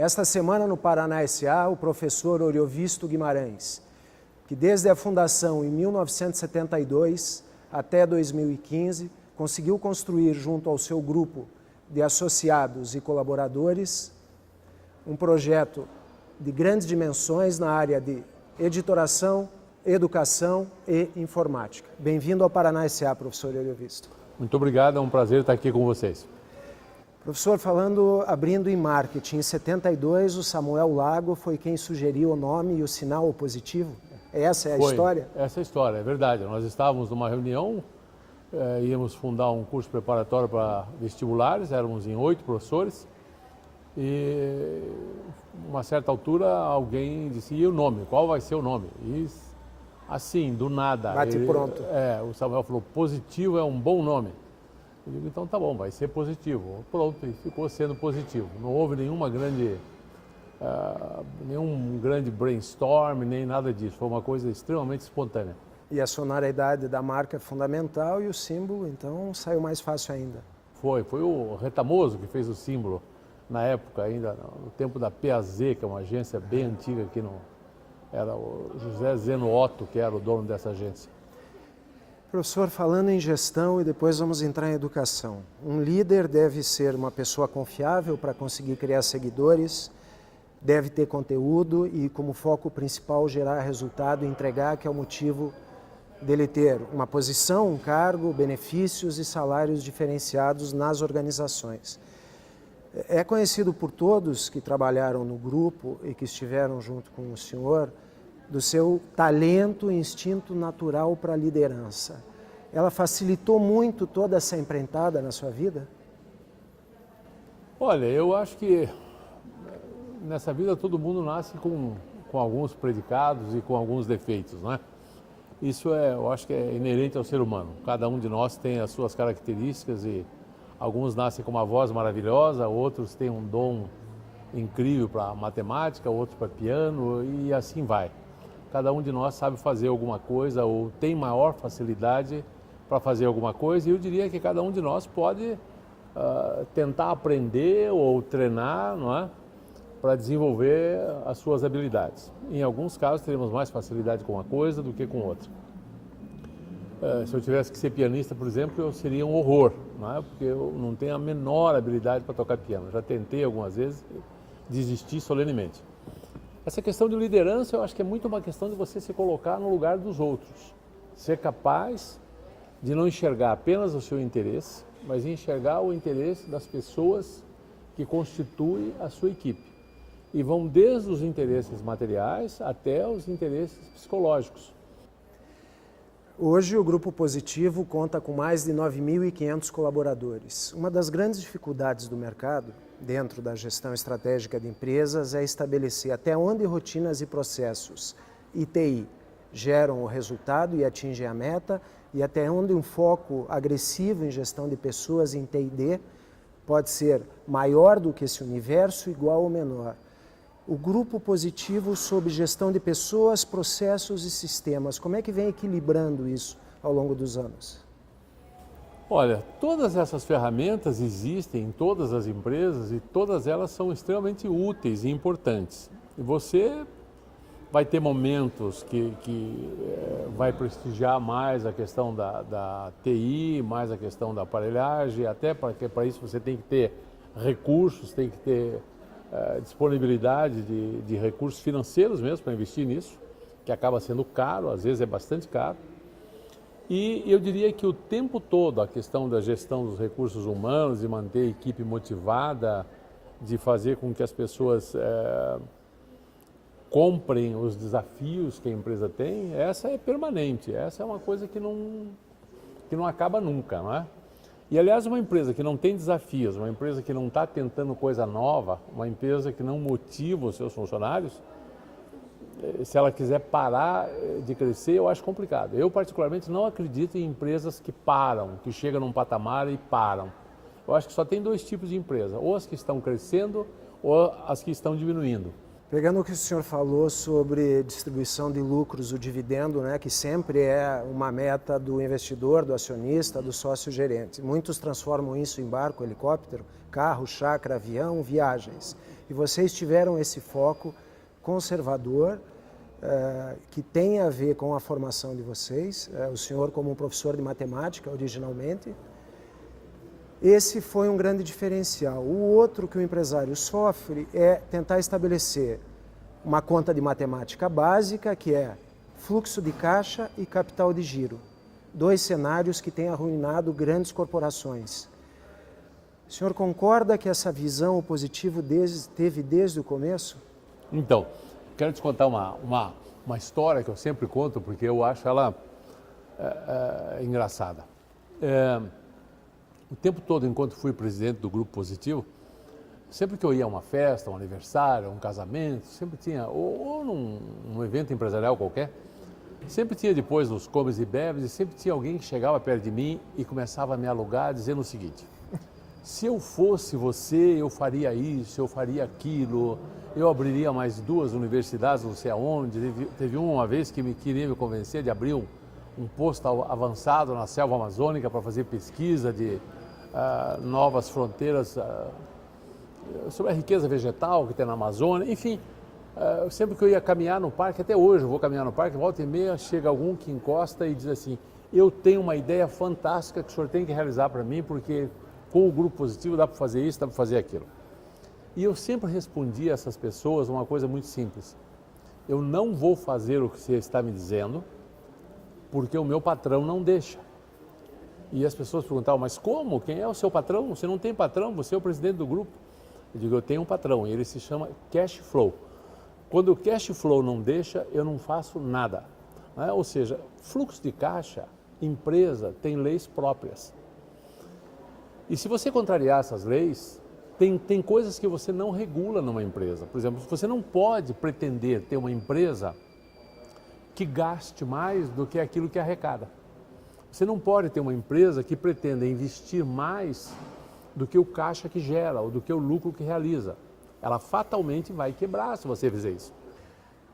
Esta semana no Paraná S.A., o professor Oriovisto Guimarães, que desde a fundação em 1972 até 2015, conseguiu construir junto ao seu grupo de associados e colaboradores um projeto de grandes dimensões na área de editoração, educação e informática. Bem-vindo ao Paraná S.A., professor Oriovisto. Muito obrigado, é um prazer estar aqui com vocês. Professor, abrindo em marketing, em 72, o Samuel Lago foi quem sugeriu o nome e o sinal positivo? Essa é a história? Essa é a história, é verdade. Nós estávamos numa reunião, íamos fundar um curso preparatório para vestibulares, éramos em 8 professores, e uma certa altura alguém disse, e o nome? Qual vai ser o nome? E assim, do nada. Pronto. O Samuel falou, positivo é um bom nome. Eu digo, então tá bom, vai ser positivo. Pronto, e ficou sendo positivo. Não houve nenhum grande brainstorm, nem nada disso. Foi uma coisa extremamente espontânea. E a sonoridade da marca é fundamental e o símbolo, então, saiu mais fácil ainda. Foi o Retamoso que fez o símbolo na época ainda, no tempo da PAZ, que é uma agência bem antiga aqui era o José Zeno Otto, que era o dono dessa agência. Professor, falando em gestão e depois vamos entrar em educação. Um líder deve ser uma pessoa confiável para conseguir criar seguidores, deve ter conteúdo e como foco principal gerar resultado e entregar, que é o motivo dele ter uma posição, um cargo, benefícios e salários diferenciados nas organizações. É conhecido por todos que trabalharam no grupo e que estiveram junto com o senhor, do seu talento e instinto natural para a liderança. Ela facilitou muito toda essa empreitada na sua vida? Olha, eu acho que nessa vida todo mundo nasce com alguns predicados e com alguns defeitos, não é? Isso eu acho que é inerente ao ser humano. Cada um de nós tem as suas características e alguns nascem com uma voz maravilhosa, outros têm um dom incrível para matemática, outros para piano e assim vai. Cada um de nós sabe fazer alguma coisa ou tem maior facilidade para fazer alguma coisa e eu diria que cada um de nós pode tentar aprender ou treinar, não é? Para desenvolver as suas habilidades. Em alguns casos teremos mais facilidade com uma coisa do que com outra. Se eu tivesse que ser pianista, por exemplo, eu seria um horror, não é? Porque eu não tenho a menor habilidade para tocar piano. Já tentei algumas vezes e desisti solenemente. Essa questão de liderança, eu acho que é muito uma questão de você se colocar no lugar dos outros. Ser capaz de não enxergar apenas o seu interesse, mas enxergar o interesse das pessoas que constituem a sua equipe. E vão desde os interesses materiais até os interesses psicológicos. Hoje o Grupo Positivo conta com mais de 9.500 colaboradores. Uma das grandes dificuldades do mercado, dentro da gestão estratégica de empresas, é estabelecer até onde rotinas e processos ITI geram o resultado e atingem a meta e até onde um foco agressivo em gestão de pessoas em T&D pode ser maior do que esse universo, igual ou menor. O Grupo Positivo sob gestão de pessoas, processos e sistemas, como é que vem equilibrando isso ao longo dos anos? Olha, todas essas ferramentas existem em todas as empresas e todas elas são extremamente úteis e importantes. E você vai ter momentos que vai prestigiar mais a questão da TI, mais a questão da aparelhagem, até porque para isso você tem que ter recursos, tem que ter disponibilidade de recursos financeiros mesmo para investir nisso, que acaba sendo caro, às vezes é bastante caro. E eu diria que o tempo todo a questão da gestão dos recursos humanos, de manter a equipe motivada, de fazer com que as pessoas comprem os desafios que a empresa tem, essa é permanente, essa é uma coisa que não acaba nunca, não é? E aliás, uma empresa que não tem desafios, uma empresa que não está tentando coisa nova, uma empresa que não motiva os seus funcionários, se ela quiser parar de crescer, eu acho complicado. Eu, particularmente, não acredito em empresas que param, que chegam num patamar e param. Eu acho que só tem 2 tipos de empresa, ou as que estão crescendo ou as que estão diminuindo. Pegando o que o senhor falou sobre distribuição de lucros, o dividendo, né, que sempre é uma meta do investidor, do acionista, do sócio-gerente. Muitos transformam isso em barco, helicóptero, carro, chácara, avião, viagens. E vocês tiveram esse foco conservador, que tem a ver com a formação de vocês. O senhor como um professor de matemática, originalmente. Esse foi um grande diferencial. O outro que o empresário sofre é tentar estabelecer uma conta de matemática básica, que é fluxo de caixa e capital de giro. 2 cenários que têm arruinado grandes corporações. O senhor concorda que essa visão, o positivo, teve desde o começo? Então, quero te contar uma história que eu sempre conto, porque eu acho ela engraçada. O tempo todo, enquanto fui presidente do Grupo Positivo, sempre que eu ia a uma festa, um aniversário, um casamento, sempre tinha, ou num evento empresarial qualquer, sempre tinha depois os comes e bebes, e sempre tinha alguém que chegava perto de mim e começava a me alugar dizendo o seguinte: se eu fosse você, eu faria isso, eu faria aquilo, eu abriria mais 2 universidades, não sei aonde. Teve uma vez que queria me convencer de abrir um posto avançado na selva amazônica para fazer pesquisa de novas fronteiras sobre a riqueza vegetal que tem na Amazônia. Enfim, sempre que eu ia caminhar no parque, até hoje eu vou caminhar no parque, volta e meia chega algum que encosta e diz assim: eu tenho uma ideia fantástica que o senhor tem que realizar para mim, porque com o Grupo Positivo dá para fazer isso, dá para fazer aquilo. E eu sempre respondi a essas pessoas uma coisa muito simples: eu não vou fazer o que você está me dizendo, porque o meu patrão não deixa. E as pessoas perguntavam: mas como? Quem é o seu patrão? Você não tem patrão, você é o presidente do grupo. Eu digo: eu tenho um patrão, e ele se chama cash flow. Quando o cash flow não deixa, eu não faço nada. Né? Ou seja, fluxo de caixa, empresa tem leis próprias. E se você contrariar essas leis, tem coisas que você não regula numa empresa. Por exemplo, você não pode pretender ter uma empresa que gaste mais do que aquilo que arrecada. Você não pode ter uma empresa que pretenda investir mais do que o caixa que gera ou do que o lucro que realiza. Ela fatalmente vai quebrar se você fizer isso.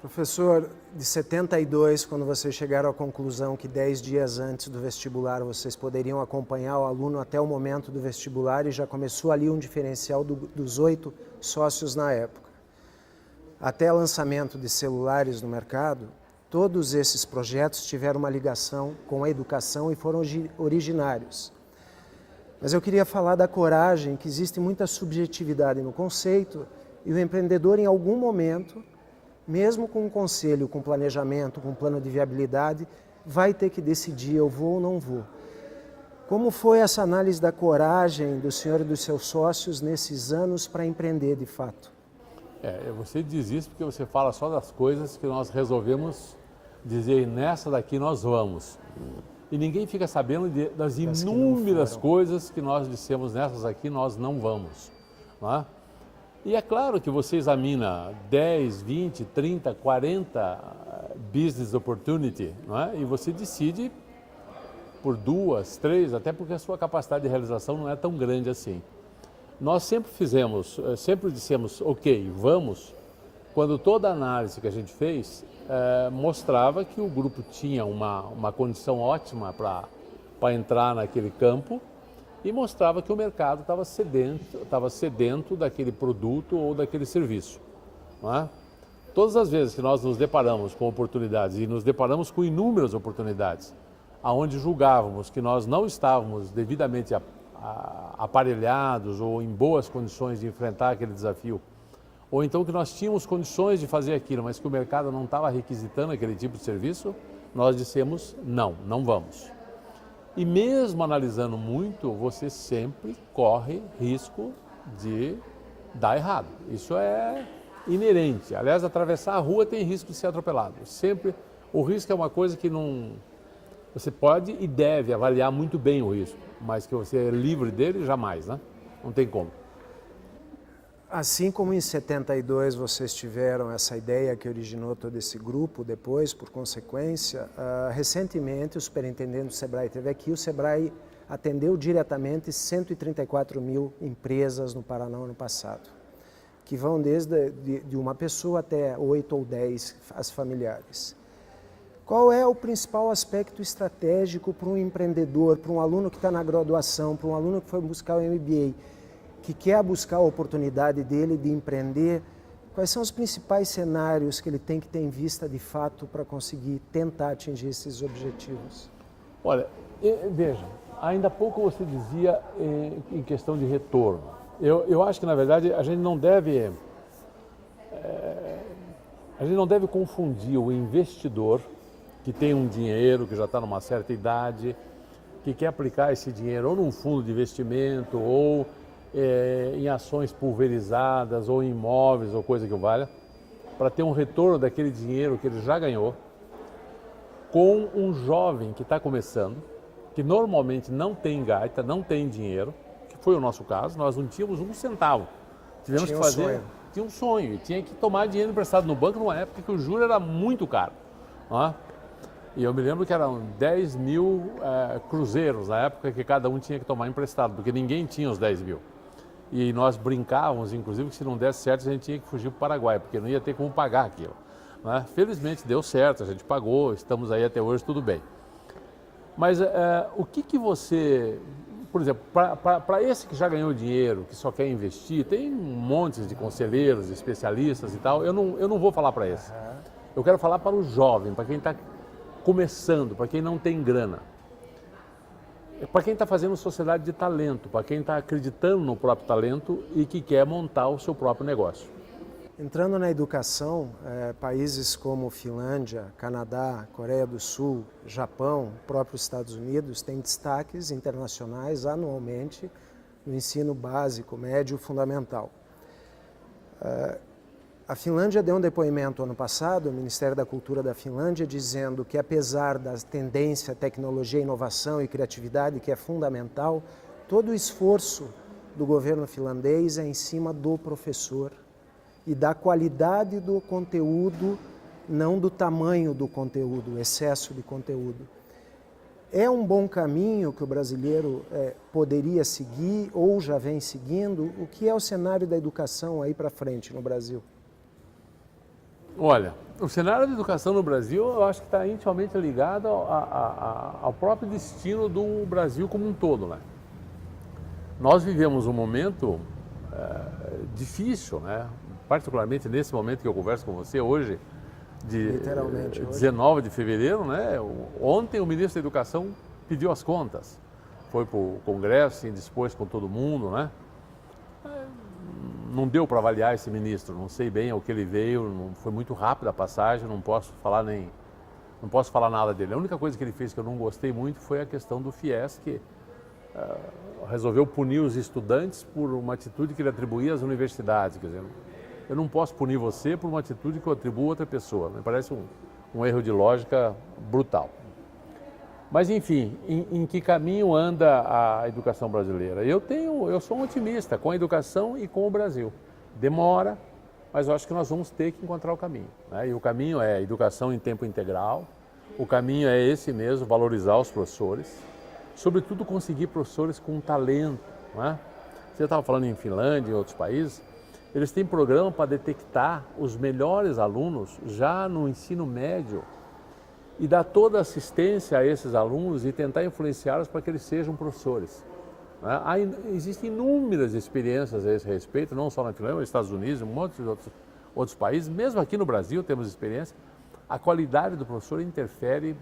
Professor, de 72, quando vocês chegaram à conclusão que 10 dias antes do vestibular vocês poderiam acompanhar o aluno até o momento do vestibular, e já começou ali um diferencial dos 8 sócios na época. Até lançamento de celulares no mercado, todos esses projetos tiveram uma ligação com a educação e foram originários. Mas eu queria falar da coragem, que existe muita subjetividade no conceito, e o empreendedor, em algum momento, mesmo com um conselho, com planejamento, com um plano de viabilidade, vai ter que decidir: eu vou ou não vou. Como foi essa análise da coragem do senhor e dos seus sócios nesses anos para empreender de fato? Você diz isso porque você fala só das coisas que nós resolvemos dizer: nessa daqui nós vamos. E ninguém fica sabendo das inúmeras coisas que nós dissemos: nessas aqui nós não vamos. Não é? E é claro que você examina 10, 20, 30, 40 business opportunity, não é? E você decide por 2, 3, até porque a sua capacidade de realização não é tão grande assim. Nós sempre dissemos: ok, vamos, quando toda a análise que a gente fez mostrava que o grupo tinha uma condição ótima para entrar naquele campo, e mostrava que o mercado estava sedento daquele produto ou daquele serviço. Não é? Todas as vezes que nós nos deparamos com oportunidades, e nos deparamos com inúmeras oportunidades, aonde julgávamos que nós não estávamos devidamente aparelhados ou em boas condições de enfrentar aquele desafio, ou então que nós tínhamos condições de fazer aquilo, mas que o mercado não estava requisitando aquele tipo de serviço, nós dissemos: não, não vamos. E mesmo analisando muito, você sempre corre risco de dar errado. Isso é inerente. Aliás, atravessar a rua tem risco de ser atropelado. Sempre, o risco é uma coisa que não... Você pode e deve avaliar muito bem o risco, mas que você é livre dele, jamais, né? Não tem como. Assim como em 72 vocês tiveram essa ideia que originou todo esse grupo, depois, por consequência, recentemente o superintendente do Sebrae esteve aqui. O Sebrae atendeu diretamente 134 mil empresas no Paraná ano passado. que vão desde de uma pessoa até 8 ou 10 as familiares. Qual é o principal aspecto estratégico para um empreendedor, para um aluno que está na graduação, para um aluno que foi buscar o MBA, que quer buscar a oportunidade dele de empreender? Quais são os principais cenários que ele tem que ter em vista de fato para conseguir tentar atingir esses objetivos? Olha, veja, ainda há pouco você dizia em questão de retorno. Eu acho que, na verdade, a gente não deve confundir o investidor que tem um dinheiro, que já está numa certa idade, que quer aplicar esse dinheiro ou num fundo de investimento, ou em ações pulverizadas, ou em imóveis, ou coisa que valha, para ter um retorno daquele dinheiro que ele já ganhou, com um jovem que está começando, que normalmente não tem gaita, não tem dinheiro, que foi o nosso caso, nós não tínhamos um centavo. Tivemos que fazer, tinha um sonho, e tinha que tomar dinheiro emprestado no banco numa época que o juro era muito caro. E eu me lembro que eram 10 mil cruzeiros na época que cada um tinha que tomar emprestado, porque ninguém tinha os 10 mil. E nós brincávamos, inclusive, que se não desse certo a gente tinha que fugir para o Paraguai, porque não ia ter como pagar aquilo. Felizmente deu certo, a gente pagou, estamos aí até hoje, tudo bem. Mas o que você... Por exemplo, para esse que já ganhou dinheiro, que só quer investir, tem um monte de conselheiros, especialistas e tal, eu não vou falar para esse. Eu quero falar para o jovem, para quem está começando, para quem não tem grana. Para quem está fazendo sociedade de talento, para quem está acreditando no próprio talento e que quer montar o seu próprio negócio. Entrando na educação, países como Finlândia, Canadá, Coreia do Sul, Japão, próprios Estados Unidos, têm destaques internacionais anualmente no ensino básico, médio e fundamental. A Finlândia deu um depoimento ano passado, o Ministério da Cultura da Finlândia, dizendo que apesar da tendência, tecnologia, inovação e criatividade, que é fundamental, todo o esforço do governo finlandês é em cima do professor e da qualidade do conteúdo, não do tamanho do conteúdo, o excesso de conteúdo. É um bom caminho que o brasileiro poderia seguir ou já vem seguindo? O que é o cenário da educação aí para frente no Brasil? Olha, o cenário da educação no Brasil eu acho que está intimamente ligado ao próprio destino do Brasil como um todo, né? Nós vivemos um momento difícil, né? Particularmente nesse momento que eu converso com você hoje, de 19 de fevereiro, né? Ontem o ministro da Educação pediu as contas, foi para o Congresso, se indispôs com todo mundo, né? Não deu para avaliar esse ministro, não sei bem ao que ele veio, foi muito rápida a passagem, não posso falar nada dele. A única coisa que ele fez que eu não gostei muito foi a questão do FIES, que resolveu punir os estudantes por uma atitude que ele atribuía às universidades. Quer dizer, eu não posso punir você por uma atitude que eu atribuo a outra pessoa. Me parece um erro de lógica brutal. Mas, enfim, em que caminho anda a educação brasileira? Eu sou um otimista com a educação e com o Brasil. Demora, mas eu acho que nós vamos ter que encontrar o caminho, né? E o caminho é educação em tempo integral, o caminho é esse mesmo, valorizar os professores, sobretudo conseguir professores com talento, né? Você estava falando em Finlândia e em outros países, eles têm programa para detectar os melhores alunos já no ensino médio e dar toda a assistência a esses alunos e tentar influenciá-los para que eles sejam professores. Existem inúmeras experiências a esse respeito, não só na Finlândia, nos Estados Unidos, em muitos outros países, mesmo aqui no Brasil temos experiência. A qualidade do professor interfere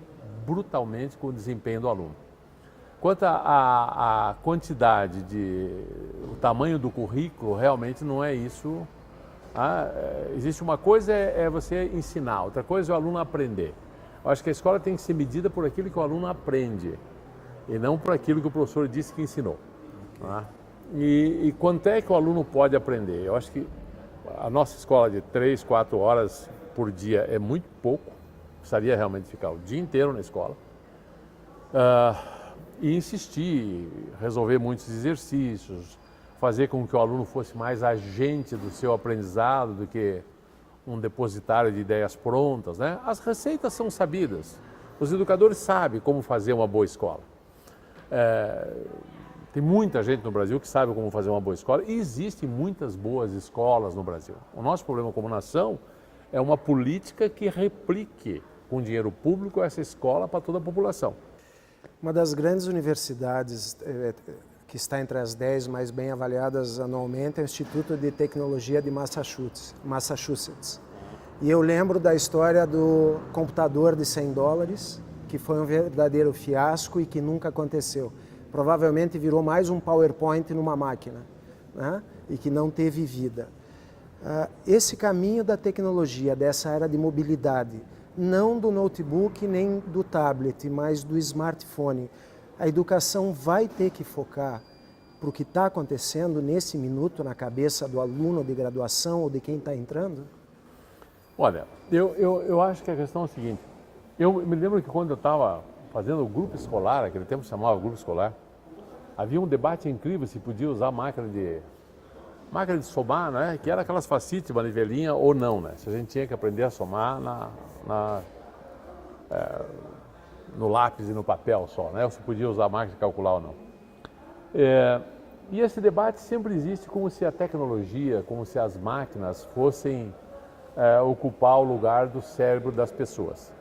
brutalmente com o desempenho do aluno. Quanto à quantidade o tamanho do currículo, realmente não é isso. Existe uma coisa é você ensinar, outra coisa é o aluno aprender. Eu acho que a escola tem que ser medida por aquilo que o aluno aprende e não por aquilo que o professor disse que ensinou. E quanto é que o aluno pode aprender? Eu acho que a nossa escola de 3, 4 horas por dia é muito pouco, precisaria realmente ficar o dia inteiro na escola. E insistir, resolver muitos exercícios, fazer com que o aluno fosse mais agente do seu aprendizado do que um depositário de ideias prontas, né? As receitas são sabidas, os educadores sabem como fazer uma boa escola. Tem muita gente no Brasil que sabe como fazer uma boa escola e existem muitas boas escolas no Brasil. O nosso problema como nação é uma política que replique com dinheiro público essa escola para toda a população. Uma das grandes universidades que está entre as 10 mais bem avaliadas anualmente é o Instituto de Tecnologia de Massachusetts. E eu lembro da história do computador de $100, que foi um verdadeiro fiasco e que nunca aconteceu. Provavelmente virou mais um PowerPoint numa máquina, né? E que não teve vida. Esse caminho da tecnologia, dessa era de mobilidade, não do notebook nem do tablet, mas do smartphone, a educação vai ter que focar para o que está acontecendo nesse minuto na cabeça do aluno de graduação ou de quem está entrando? Olha, eu acho que a questão é a seguinte. Eu me lembro que quando eu estava fazendo o grupo escolar, aquele tempo se chamava grupo escolar, havia um debate incrível se podia usar máquina de somar, né? Que era aquelas facetes, manivelinha ou não, né? Se a gente tinha que aprender a somar no lápis e no papel só, né? Ou se podia usar a máquina de calcular ou não. E esse debate sempre existe como se a tecnologia, como se as máquinas fossem ocupar o lugar do cérebro das pessoas.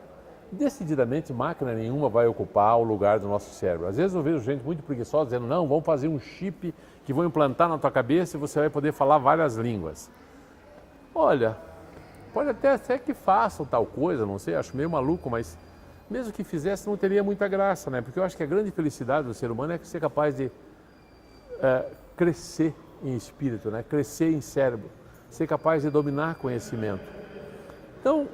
Decididamente, máquina nenhuma vai ocupar o lugar do nosso cérebro. Às vezes eu vejo gente muito preguiçosa dizendo, não, vamos fazer um chip que vão implantar na tua cabeça e você vai poder falar várias línguas. Olha, pode até ser que façam tal coisa, não sei, acho meio maluco, mas mesmo que fizesse não teria muita graça, né? Porque eu acho que a grande felicidade do ser humano é ser capaz de crescer em espírito, né? Crescer em cérebro, ser capaz de dominar conhecimento. Então,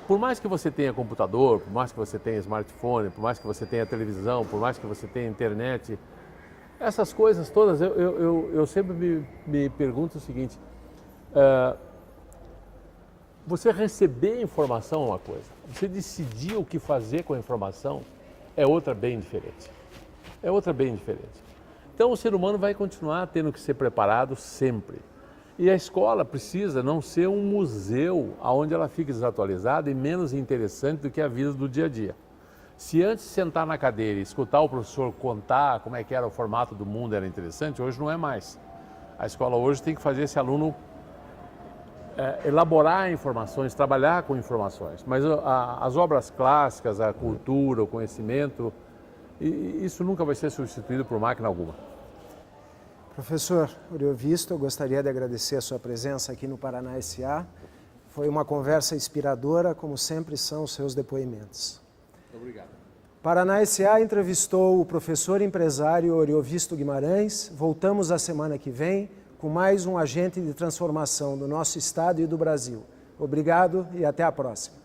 por mais que você tenha computador, por mais que você tenha smartphone, por mais que você tenha televisão, por mais que você tenha internet, essas coisas todas, eu sempre me pergunto o seguinte, você receber informação é uma coisa, você decidir o que fazer com a informação é outra bem diferente. É outra bem diferente. Então o ser humano vai continuar tendo que ser preparado sempre. E a escola precisa não ser um museu onde ela fique desatualizada e menos interessante do que a vida do dia a dia. Se antes sentar na cadeira e escutar o professor contar como é que era o formato do mundo era interessante, hoje não é mais. A escola hoje tem que fazer esse aluno elaborar informações, trabalhar com informações. Mas as obras clássicas, a cultura, o conhecimento, isso nunca vai ser substituído por máquina alguma. Professor Oriovisto, eu gostaria de agradecer a sua presença aqui no Paraná S.A. Foi uma conversa inspiradora, como sempre são os seus depoimentos. Obrigado. Paraná S.A. entrevistou o professor empresário Oriovisto Guimarães. Voltamos a semana que vem com mais um agente de transformação do nosso estado e do Brasil. Obrigado e até a próxima.